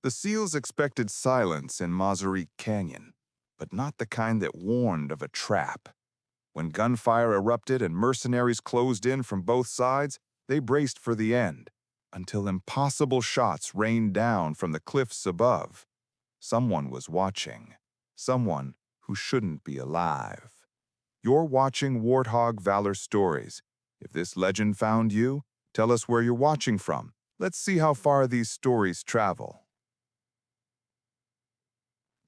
The SEALs expected silence in Mazarik Canyon, but not the kind that warned of a trap. When gunfire erupted and mercenaries closed in from both sides, they braced for the end, until impossible shots rained down from the cliffs above. Someone was watching, someone who shouldn't be alive. You're watching Warthog Valor Stories. If this legend found you, tell us where you're watching from. Let's see how far these stories travel.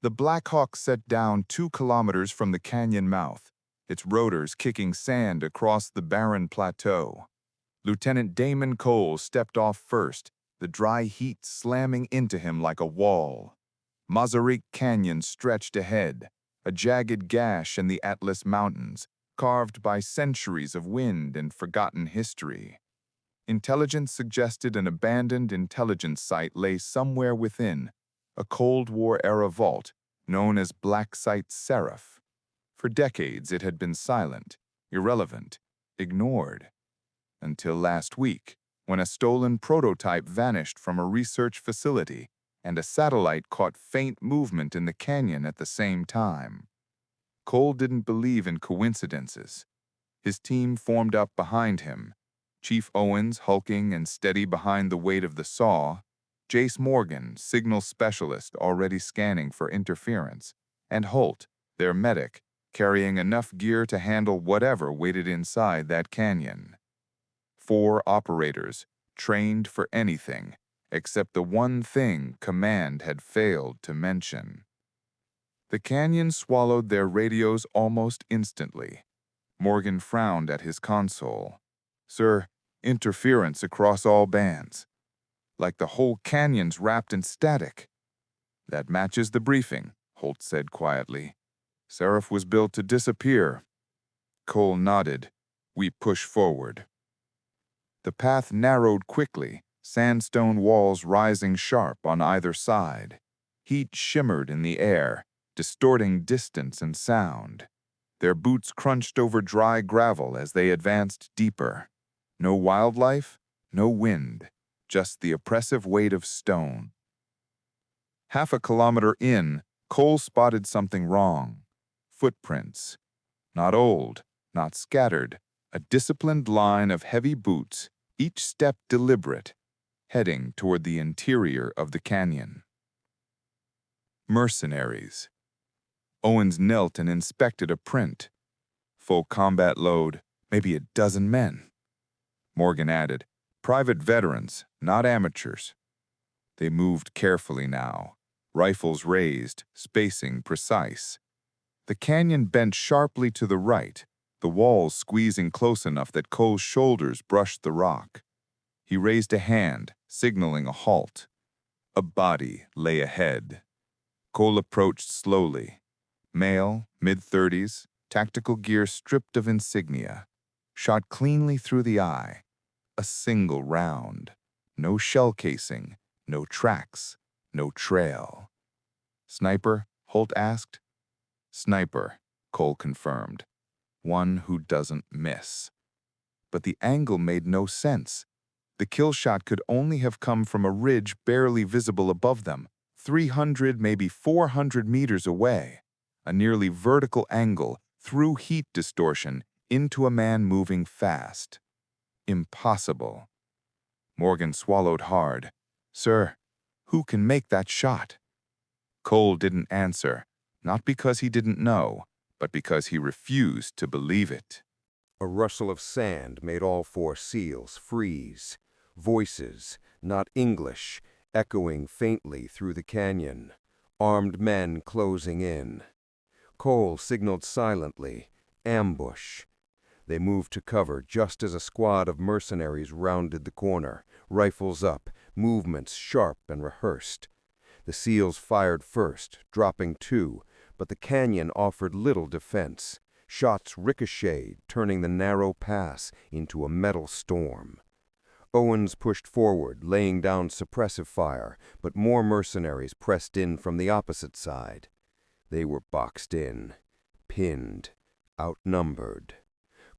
The Black Hawk set down 2 kilometers from the canyon mouth, its rotors kicking sand across the barren plateau. Lieutenant Damon Cole stepped off first, the dry heat slamming into him like a wall. Mazarik Canyon stretched ahead, a jagged gash in the Atlas Mountains, carved by centuries of wind and forgotten history. Intelligence suggested an abandoned intelligence site lay somewhere within, a Cold War-era vault known as Blacksite Seraph. For decades it had been silent, irrelevant, ignored. Until last week, when a stolen prototype vanished from a research facility and a satellite caught faint movement in the canyon at the same time. Cole didn't believe in coincidences. His team formed up behind him, Chief Owens hulking and steady behind the weight of the saw, Jace Morgan, signal specialist already scanning for interference, and Holt, their medic, carrying enough gear to handle whatever waited inside that canyon. 4 operators, trained for anything, except the one thing Command had failed to mention. The canyon swallowed their radios almost instantly. Morgan frowned at his console. "Sir, interference across all bands. Like the whole canyon's wrapped in static." "That matches the briefing," Holt said quietly. "Seraph was built to disappear." Cole nodded. "We push forward." The path narrowed quickly, sandstone walls rising sharp on either side. Heat shimmered in the air, distorting distance and sound. Their boots crunched over dry gravel as they advanced deeper. No wildlife, no wind, just the oppressive weight of stone. Half a kilometer in, Cole spotted something wrong. Footprints. Not old, not scattered, a disciplined line of heavy boots, each step deliberate, heading toward the interior of the canyon. Mercenaries. Owens knelt and inspected a print. Full combat load, maybe a dozen men. Morgan added, "Private veterans, not amateurs." They moved carefully now, rifles raised, spacing precise. The canyon bent sharply to the right, the walls squeezing close enough that Cole's shoulders brushed the rock. He raised a hand, signaling a halt. A body lay ahead. Cole approached slowly. Male, mid-30s, tactical gear stripped of insignia. Shot cleanly through the eye. A single round. No shell casing, no tracks, no trail. "Sniper?" Holt asked. "Sniper," Cole confirmed. "One who doesn't miss." But the angle made no sense. The kill shot could only have come from a ridge barely visible above them, 300, maybe 400 meters away. A nearly vertical angle through heat distortion into a man moving fast. Impossible. Morgan swallowed hard. "Sir, who can make that shot?" Cole didn't answer, not because he didn't know, but because he refused to believe it. A rustle of sand made all 4 SEALs freeze. Voices, not English, echoing faintly through the canyon. Armed men closing in. Cole signaled silently, "Ambush." They moved to cover just as a squad of mercenaries rounded the corner, rifles up, movements sharp and rehearsed. The SEALs fired first, dropping 2, but the canyon offered little defense. Shots ricocheted, turning the narrow pass into a metal storm. Owens pushed forward, laying down suppressive fire, but more mercenaries pressed in from the opposite side. They were boxed in, pinned, outnumbered.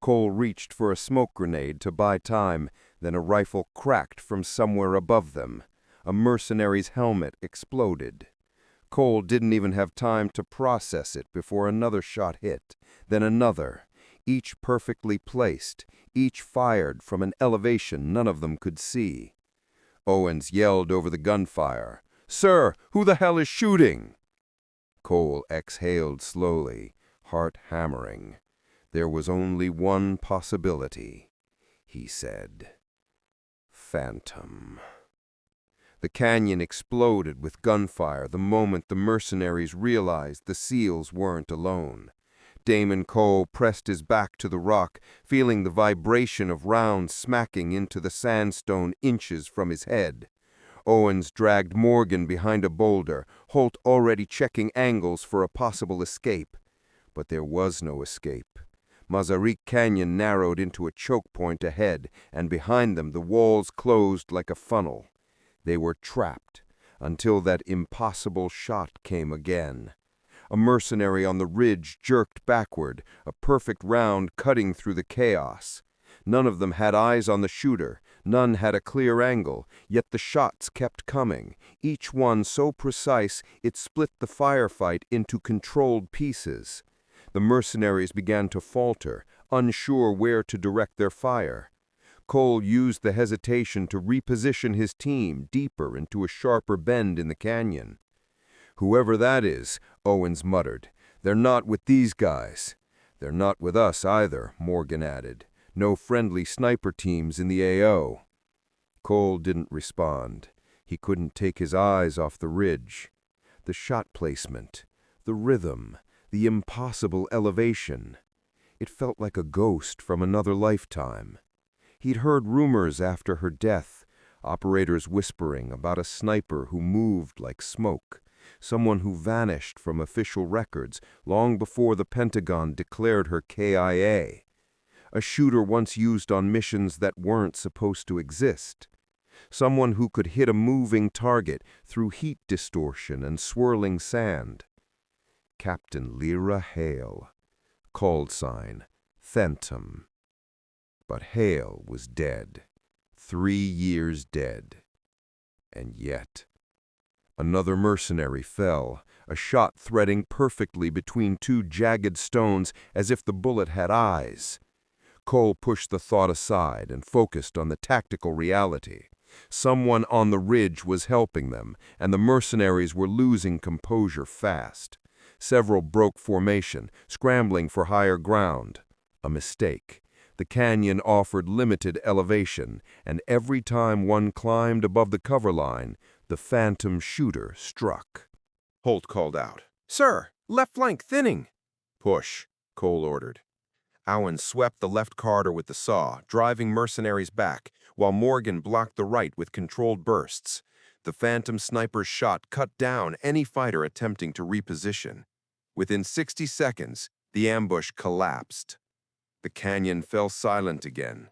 Cole reached for a smoke grenade to buy time, then a rifle cracked from somewhere above them. A mercenary's helmet exploded. Cole didn't even have time to process it before another shot hit, then another, each perfectly placed, each fired from an elevation none of them could see. Owens yelled over the gunfire, "Sir, who the hell is shooting?" Cole exhaled slowly, heart hammering. There was only one possibility, he said. Phantom. The canyon exploded with gunfire the moment the mercenaries realized the SEALs weren't alone. Damon Cole pressed his back to the rock, feeling the vibration of rounds smacking into the sandstone inches from his head. Owens dragged Morgan behind a boulder, Holt already checking angles for a possible escape. But there was no escape. Mazarik Canyon narrowed into a choke point ahead, and behind them the walls closed like a funnel. They were trapped, until that impossible shot came again. A mercenary on the ridge jerked backward, a perfect round cutting through the chaos. None of them had eyes on the shooter, none had a clear angle, yet the shots kept coming, each one so precise it split the firefight into controlled pieces. The mercenaries began to falter, unsure where to direct their fire. Cole used the hesitation to reposition his team deeper into a sharper bend in the canyon. "Whoever that is," Owens muttered, "they're not with these guys." "They're not with us either," Morgan added. "No friendly sniper teams in the AO." Cole didn't respond. He couldn't take his eyes off the ridge. The shot placement, the rhythm, the impossible elevation. It felt like a ghost from another lifetime. He'd heard rumors after her death, operators whispering about a sniper who moved like smoke, someone who vanished from official records long before the Pentagon declared her KIA, a shooter once used on missions that weren't supposed to exist, someone who could hit a moving target through heat distortion and swirling sand. Captain Lyra Hale, call sign Phantom. But Hale was dead, 3 years dead. And yet, another mercenary fell, a shot threading perfectly between two jagged stones as if the bullet had eyes. Cole pushed the thought aside and focused on the tactical reality. Someone on the ridge was helping them, and the mercenaries were losing composure fast. Several broke formation, scrambling for higher ground. A mistake. The canyon offered limited elevation, and every time one climbed above the cover line, the phantom shooter struck. Holt called out, "Sir, left flank thinning." "Push," Cole ordered. Owens swept the left corridor with the saw, driving mercenaries back, while Morgan blocked the right with controlled bursts. The phantom sniper's shot cut down any fighter attempting to reposition. Within 60 seconds, the ambush collapsed. The canyon fell silent again.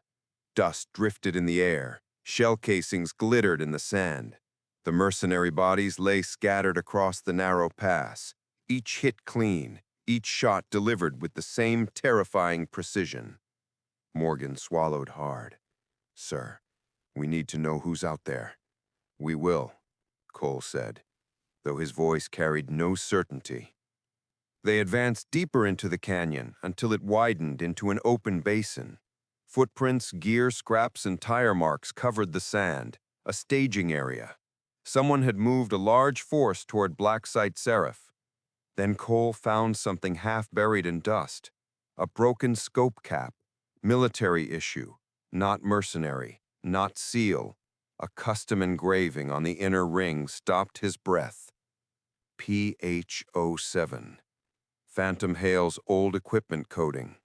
Dust drifted in the air. Shell casings glittered in the sand. The mercenary bodies lay scattered across the narrow pass, each hit clean, each shot delivered with the same terrifying precision. Morgan swallowed hard. "Sir, we need to know who's out there." "We will," Cole said, though his voice carried no certainty. They advanced deeper into the canyon until it widened into an open basin. Footprints, gear scraps, and tire marks covered the sand, a staging area. Someone had moved a large force toward Blacksite Seraph. Then Cole found something half buried in dust, a broken scope cap, military issue, not mercenary, not SEAL. A custom engraving on the inner ring stopped his breath. PH-07. Phantom Hale's old equipment coding.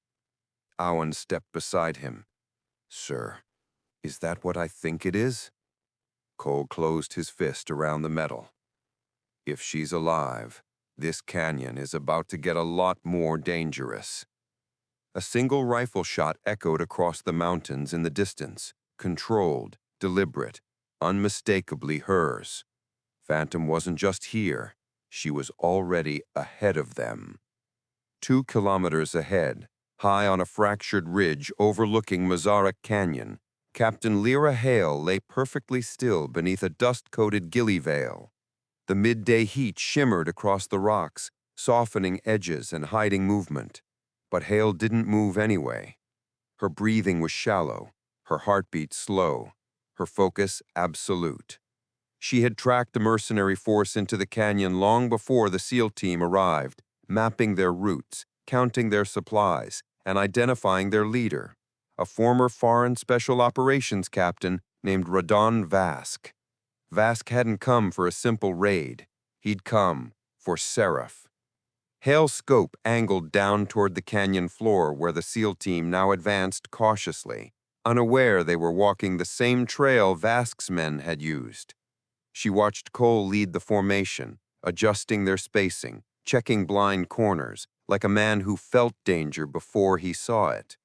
Owens stepped beside him. "Sir, is that what I think it is?" Cole closed his fist around the metal. "If she's alive, this canyon is about to get a lot more dangerous." A single rifle shot echoed across the mountains in the distance, controlled, deliberate, unmistakably hers. Phantom wasn't just here, she was already ahead of them. 2 kilometers ahead, high on a fractured ridge overlooking Mazarik Canyon, Captain Lyra Hale lay perfectly still beneath a dust-coated gilly veil. The midday heat shimmered across the rocks, softening edges and hiding movement. But Hale didn't move anyway. Her breathing was shallow, her heartbeat slow, her focus absolute. She had tracked the mercenary force into the canyon long before the SEAL team arrived, mapping their routes, counting their supplies, and identifying their leader, a former foreign special operations captain named Radon Vask. Vask hadn't come for a simple raid. He'd come for Seraph. Hale's scope angled down toward the canyon floor where the SEAL team now advanced cautiously, unaware they were walking the same trail Vask's men had used. She watched Cole lead the formation, adjusting their spacing, checking blind corners, like a man who felt danger before he saw it.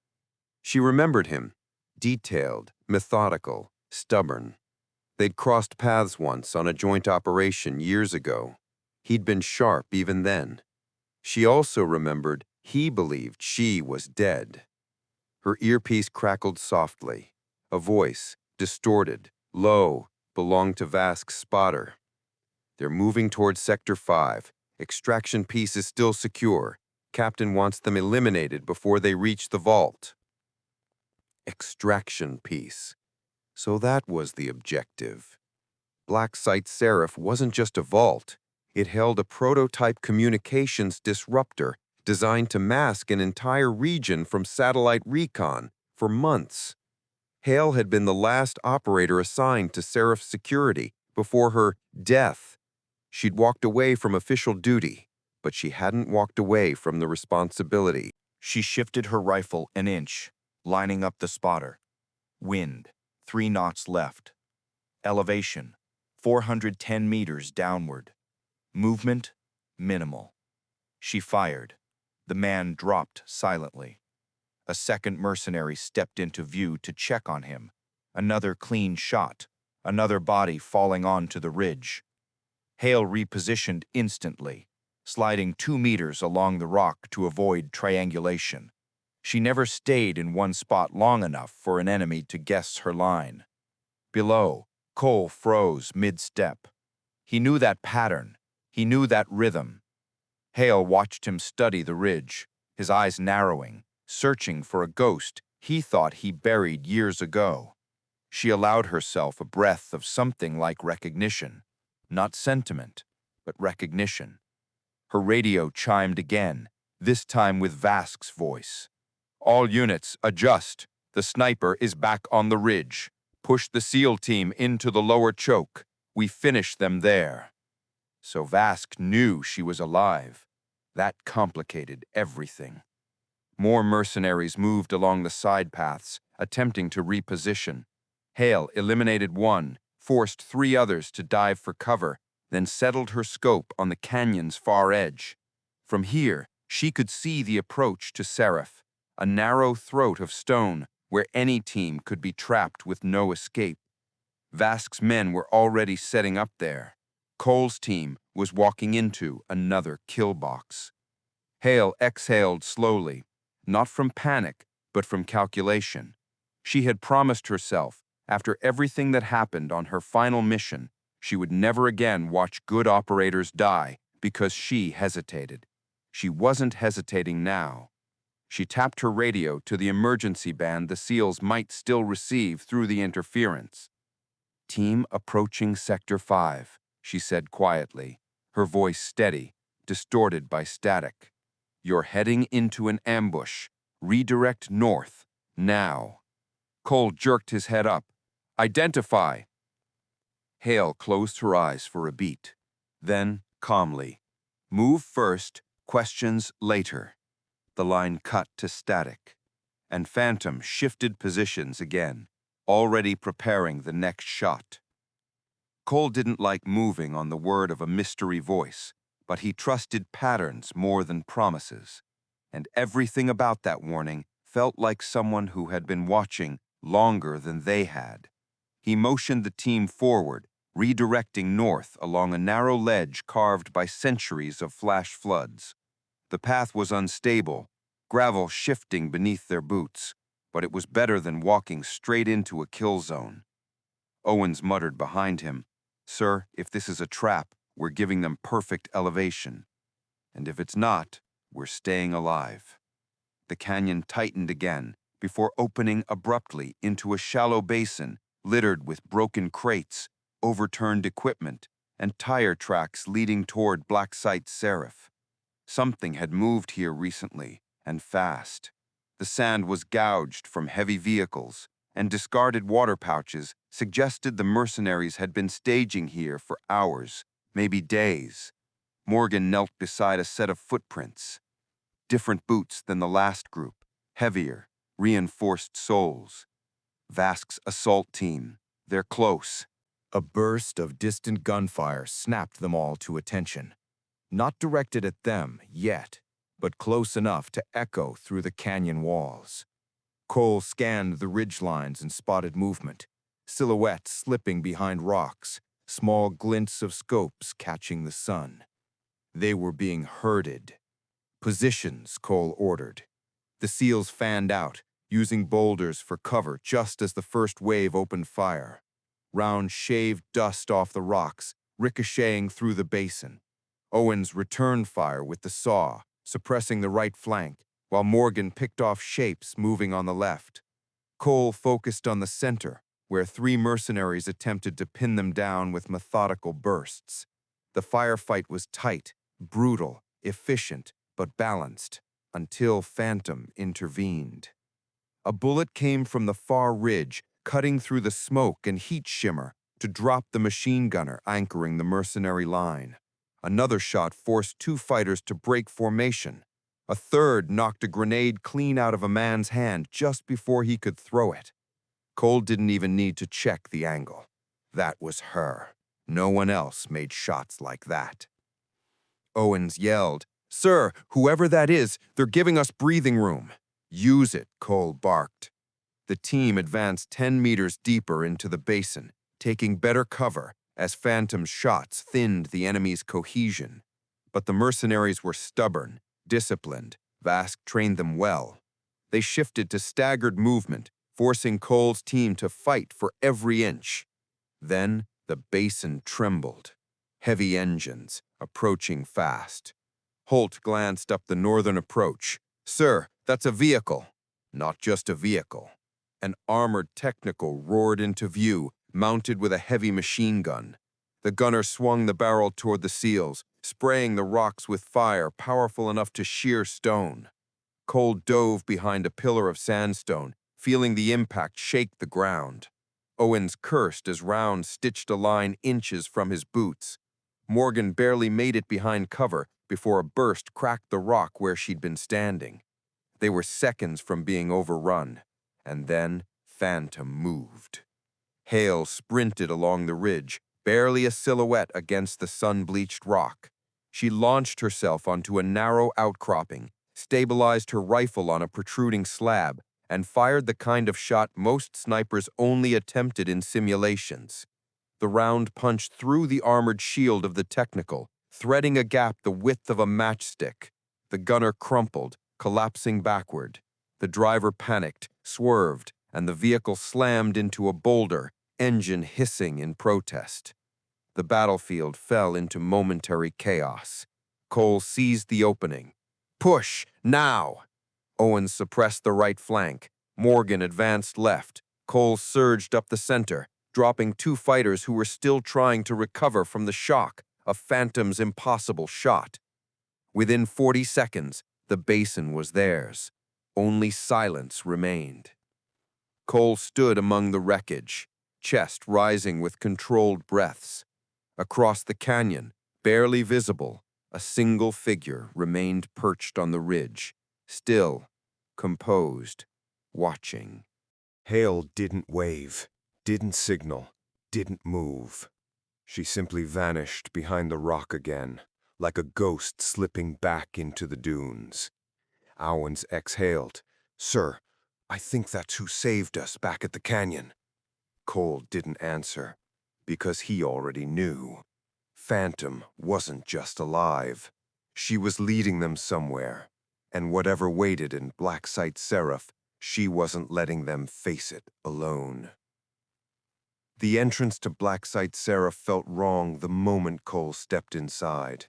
She remembered him, detailed, methodical, stubborn. They'd crossed paths once on a joint operation years ago. He'd been sharp even then. She also remembered he believed she was dead. Her earpiece crackled softly. A voice, distorted, low, belonged to Vask's spotter. They're moving towards Sector 5. Extraction piece is still secure. Captain wants them eliminated before they reach the vault. Extraction piece. So that was the objective. Blacksite Seraph wasn't just a vault. It held a prototype communications disruptor designed to mask an entire region from satellite recon for months. Hale had been the last operator assigned to Seraph's security before her death. She'd walked away from official duty, but she hadn't walked away from the responsibility. She shifted her rifle an inch, lining up the spotter. Wind, 3 knots left. Elevation, 410 meters downward. Movement, minimal. She fired. The man dropped silently. A second mercenary stepped into view to check on him. Another clean shot, another body falling onto the ridge. Hale repositioned instantly, sliding 2 meters along the rock to avoid triangulation. She never stayed in one spot long enough for an enemy to guess her line. Below, Cole froze mid-step. He knew that pattern. He knew that rhythm. Hale watched him study the ridge, his eyes narrowing, searching for a ghost he thought he buried years ago. She allowed herself a breath of something like recognition. Not sentiment, but recognition. Her radio chimed again, this time with Vask's voice. All units, adjust. The sniper is back on the ridge. Push the SEAL team into the lower choke. We finish them there. So Vask knew she was alive. That complicated everything. More mercenaries moved along the side paths, attempting to reposition. Hale eliminated one, forced 3 others to dive for cover, then settled her scope on the canyon's far edge. From here, she could see the approach to Seraph, a narrow throat of stone where any team could be trapped with no escape. Vask's men were already setting up there. Cole's team was walking into another killbox. Hale exhaled slowly, not from panic, but from calculation. She had promised herself, after everything that happened on her final mission, she would never again watch good operators die because she hesitated. She wasn't hesitating now. She tapped her radio to the emergency band the SEALs might still receive through the interference. Team approaching Sector 5, she said quietly, her voice steady, distorted by static. You're heading into an ambush. Redirect north, now. Cole jerked his head up. Identify. Hale closed her eyes for a beat. Then, calmly, move first, questions later. The line cut to static, and Phantom shifted positions again, already preparing the next shot. Cole didn't like moving on the word of a mystery voice, but he trusted patterns more than promises, and everything about that warning felt like someone who had been watching longer than they had. He motioned the team forward, redirecting north along a narrow ledge carved by centuries of flash floods. The path was unstable, gravel shifting beneath their boots. but it was better than walking straight into a kill zone. Owens muttered behind him, "Sir, if this is a trap, we're giving them perfect elevation. And if it's not, we're staying alive." The canyon tightened again before opening abruptly into a shallow basin littered with broken crates, overturned equipment, and tire tracks leading toward Blacksite Seraph. Something had moved here recently, and fast. The sand was gouged from heavy vehicles, and discarded water pouches suggested the mercenaries had been staging here for hours, maybe days. Morgan knelt beside a set of footprints. Different boots than the last group, heavier, reinforced soles. Vask's assault team. They're close. A burst of distant gunfire snapped them all to attention. Not directed at them yet, but close enough to echo through the canyon walls. Cole scanned the ridgelines and spotted movement, silhouettes slipping behind rocks, small glints of scopes catching the sun. They were being herded. "Positions," Cole ordered. The SEALs fanned out, using boulders for cover just as the first wave opened fire. Round shaved dust off the rocks, ricocheting through the basin. Owens returned fire with the saw, suppressing the right flank, while Morgan picked off shapes moving on the left. Cole focused on the center, where 3 mercenaries attempted to pin them down with methodical bursts. The firefight was tight, brutal, efficient, but balanced, until Phantom intervened. A bullet came from the far ridge, cutting through the smoke and heat shimmer to drop the machine gunner anchoring the mercenary line. Another shot forced 2 fighters to break formation. A third knocked a grenade clean out of a man's hand just before he could throw it. Cole didn't even need to check the angle. That was her. No one else made shots like that. Owens yelled, "Sir, whoever that is, they're giving us breathing room." "Use it," Cole barked. The team advanced 10 meters deeper into the basin, taking better cover as Phantom's shots thinned the enemy's cohesion. But the mercenaries were stubborn, disciplined. Vask trained them well. They shifted to staggered movement, forcing Cole's team to fight for every inch. Then the basin trembled. Heavy engines, approaching fast. Holt glanced up the northern approach. "Sir, that's a vehicle." "Not just a vehicle." An armored technical roared into view, mounted with a heavy machine gun. The gunner swung the barrel toward the SEALs, spraying the rocks with fire powerful enough to shear stone. Cole dove behind a pillar of sandstone, feeling the impact shake the ground. Owens cursed as rounds stitched a line inches from his boots. Morgan barely made it behind cover before a burst cracked the rock where she'd been standing. They were seconds from being overrun, and then Phantom moved. Hale sprinted along the ridge, barely a silhouette against the sun-bleached rock. She launched herself onto a narrow outcropping, stabilized her rifle on a protruding slab, and fired the kind of shot most snipers only attempted in simulations. The round punched through the armored shield of the technical, threading a gap the width of a matchstick. The gunner crumpled, collapsing backward. The driver panicked, swerved, and the vehicle slammed into a boulder, engine hissing in protest. The battlefield fell into momentary chaos. Cole seized the opening. "Push, now!" Owens suppressed the right flank. Morgan advanced left. Cole surged up the center, dropping 2 fighters who were still trying to recover from the shock of Phantom's impossible shot. Within 40 seconds, the basin was theirs. Only silence remained. Cole stood among the wreckage, chest rising with controlled breaths. Across the canyon, barely visible, a single figure remained perched on the ridge, still, composed, watching. Hale didn't wave, didn't signal, didn't move. She simply vanished behind the rock again, like a ghost slipping back into the dunes. Owens exhaled. "Sir, I think that's who saved us back at the canyon." Cole didn't answer, because he already knew. Phantom wasn't just alive. She was leading them somewhere, and whatever waited in Blacksite Seraph She wasn't letting them face it alone. The entrance to Blacksite Seraph felt wrong the moment Cole stepped inside.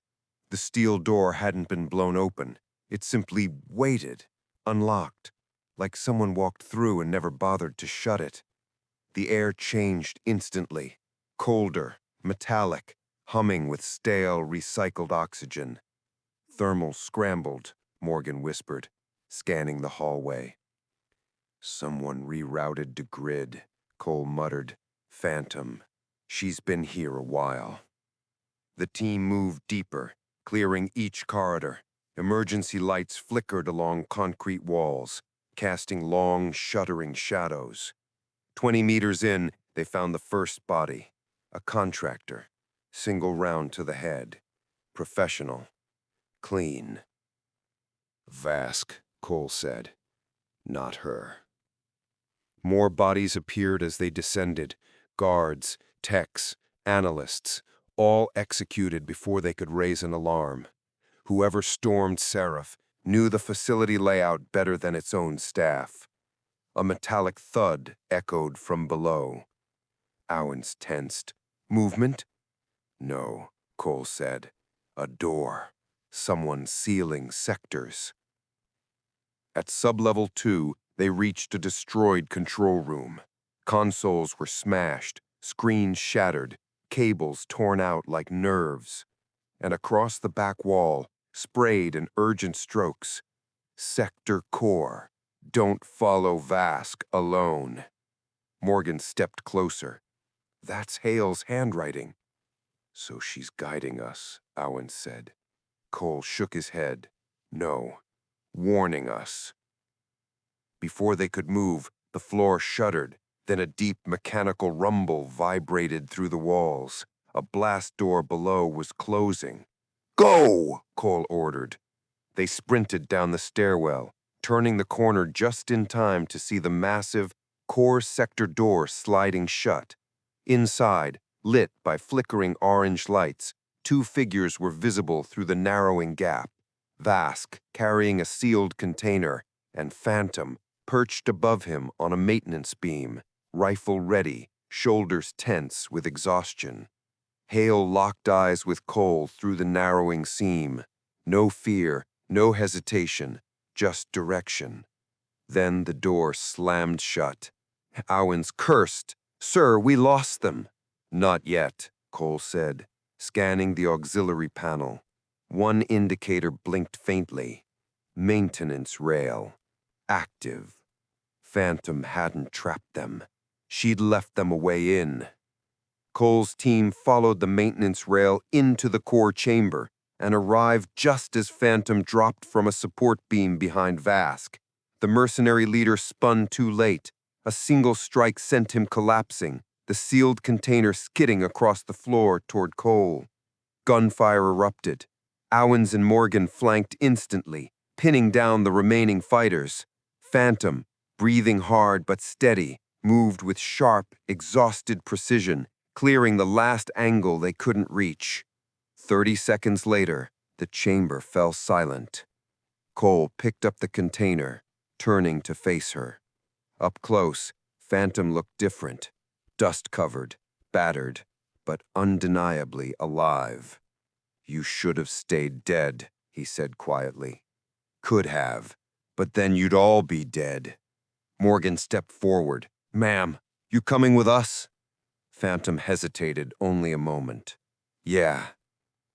The steel door hadn't been blown open. It simply waited, unlocked, like someone walked through and never bothered to shut it. The air changed instantly, colder, metallic, humming with stale, recycled oxygen. Thermal scrambled, Morgan whispered, scanning the hallway. Someone rerouted to grid, Cole muttered. Phantom. She's been here a while. The team moved deeper, clearing each corridor. Emergency lights flickered along concrete walls, casting long, shuddering shadows. 20 meters in, they found the first body. A contractor. Single round to the head. Professional. Clean. Vask, Cole said. Not her. More bodies appeared as they descended. Guards, techs, analysts, all executed before they could raise an alarm. Whoever stormed Seraph knew the facility layout better than its own staff. A metallic thud echoed from below. Owens tensed. Movement? No, Cole said. A door. Someone sealing sectors. At sublevel 2, they reached a destroyed control room. Consoles were smashed, screens shattered, cables torn out like nerves. And across the back wall, sprayed in urgent strokes. Sector Core. Don't follow Vask alone. Morgan stepped closer. That's Hale's handwriting. So she's guiding us, Owens said. Cole shook his head. No. Warning us. Before they could move, the floor shuddered. Then a deep mechanical rumble vibrated through the walls. A blast door below was closing. Go! Cole ordered. They sprinted down the stairwell, turning the corner just in time to see the massive core sector door sliding shut. Inside, lit by flickering orange lights, 2 figures were visible through the narrowing gap. Vask, carrying a sealed container, and Phantom, perched above him on a maintenance beam, rifle ready, shoulders tense with exhaustion. Hale locked eyes with Cole through the narrowing seam. No fear, no hesitation, just direction. Then the door slammed shut. Owens cursed. Sir, we lost them. Not yet, Cole said, scanning the auxiliary panel. One indicator blinked faintly. Maintenance rail. Active. Phantom hadn't trapped them. She'd left them a way in. Cole's team followed the maintenance rail into the core chamber and arrived just as Phantom dropped from a support beam behind Vask. The mercenary leader spun too late. A single strike sent him collapsing, the sealed container skidding across the floor toward Cole. Gunfire erupted. Owens and Morgan flanked instantly, pinning down the remaining fighters. Phantom, breathing hard but steady, moved with sharp, exhausted precision, clearing the last angle they couldn't reach. 30 seconds later, the chamber fell silent. Cole picked up the container, turning to face her. Up close, Phantom looked different, dust-covered, battered, but undeniably alive. You should have stayed dead, he said quietly. Could have, but then you'd all be dead. Morgan stepped forward. Ma'am, you coming with us? Phantom hesitated only a moment. Yeah,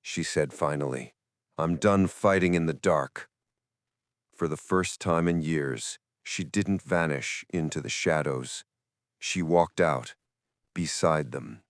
she said finally. I'm done fighting in the dark. For the first time in years, she didn't vanish into the shadows. She walked out, beside them.